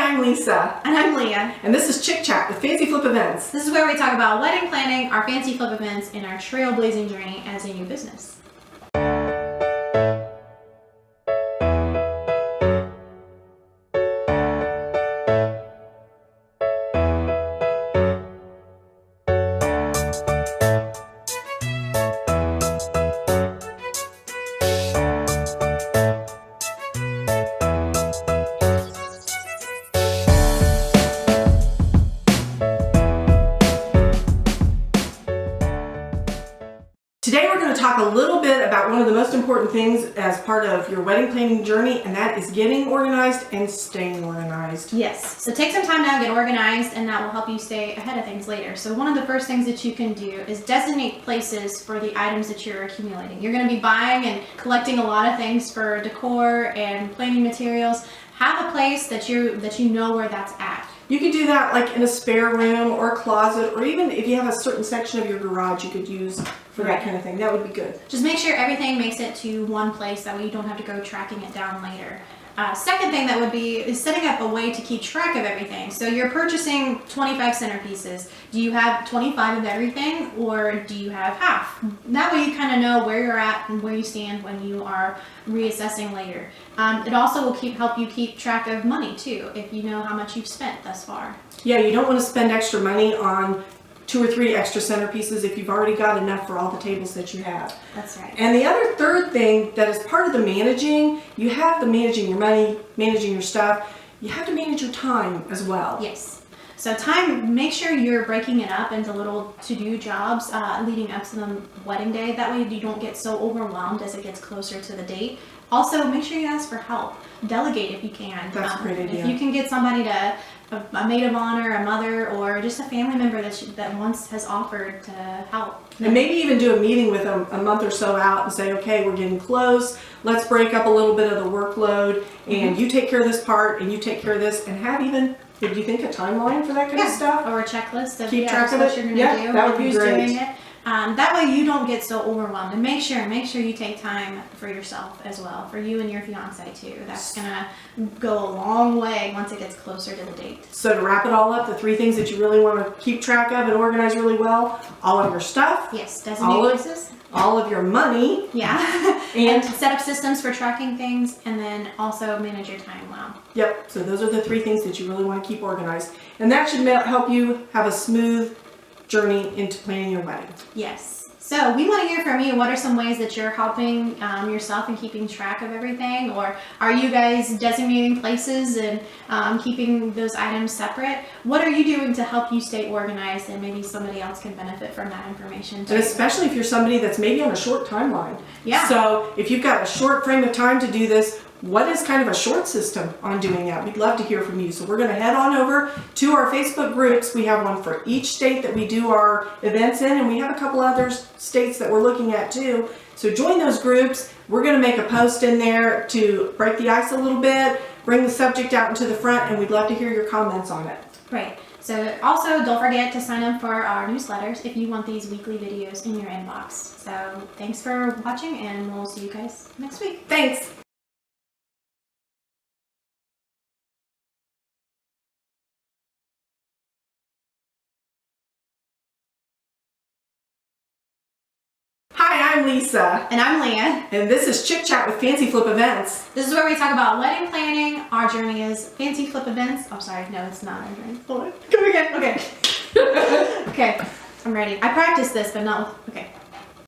I'm Lisa. And I'm Leah. And this is Chick Chat with Fancy Flip Events. This is where we talk about wedding planning, our fancy flip events, and our trailblazing journey as a new business. Today we're going to talk a little bit about one of the most important things as part of your wedding planning journey, and that is getting organized and staying organized. Yes, so take some time now, get organized, and that will help you stay ahead of things later. So one of the first things that you can do is designate places for the items that you're accumulating. You're going to be buying and collecting a lot of things for decor and planning materials. Have a place that you know where that's at. You could do that like in a spare room or a closet, or even if you have a certain section of your garage you could use for that kind of thing. That would be good. Just make sure everything makes it to one place, that way you don't have to go tracking it down later. Second thing that would be is setting up a way to keep track of everything. So you're purchasing 25 centerpieces. Do you have 25 of everything, or do you have half? That way you kind of know where you're at and where you stand when you are reassessing later. It also will help you keep track of money too, if you know how much you've spent thus far. Yeah, you don't want to spend extra money on 2 or 3 extra centerpieces if you've already got enough for all the tables that you have. That's right. And the other third thing that is part of the managing, you have the managing your money, managing your stuff, you have to manage your time as well. Yes. So time, make sure you're breaking it up into little to-do jobs leading up to the wedding day. That way you don't get so overwhelmed as it gets closer to the date. Also, make sure you ask for help. Delegate if you can. That's a great idea. If you can get somebody a maid of honor, a mother, or just a family member that once has offered to help. And maybe even do a meeting with them a month or so out and say, okay, we're getting close. Let's break up a little bit of the workload, and you take care of this part, and you take care of this, and have even, do you think, a timeline for that kind of stuff? Or a checklist of Keep track of what it. you're going to do, that would be who's great. doing it. That way you don't get so overwhelmed, and make sure you take time for yourself as well, for you and your fiance too. That's gonna go a long way once it gets closer to the date. So to wrap it all up, the 3 things that you really want to keep track of and organize really well: all of your stuff, yes, designate places, all of your money, and set up systems for tracking things, and then also manage your time well. Yep. So those are the 3 things that you really want to keep organized, and that should help you have a smooth journey into planning your wedding. Yes. So we want to hear from you. What are some ways that you're helping yourself in keeping track of everything? Or are you guys designating places and keeping those items separate? What are you doing to help you stay organized, and maybe somebody else can benefit from that information too? And especially if you're somebody that's maybe on a short timeline. Yeah. So if you've got a short frame of time to do this, what is kind of a short system on doing that? We'd love to hear from you. So we're going to head on over to our Facebook groups. We have one for each state that we do our events in, and we have a couple other states that we're looking at too. So join those groups. We're going to make a post in there to break the ice a little bit, bring the subject out into the front, and we'd love to hear your comments on it. Right. So also don't forget to sign up for our newsletters if you want these weekly videos in your inbox. So thanks for watching, and we'll see you guys next week. Thanks. Hi, I'm Lisa. And I'm Leah. And this is Chick Chat with Fancy Flip Events. This is where we talk about wedding planning. Our journey is fancy flip events. I'm sorry, no, it's not our journey. Come again. Okay. Okay, I'm ready. I practiced this, but not with, okay.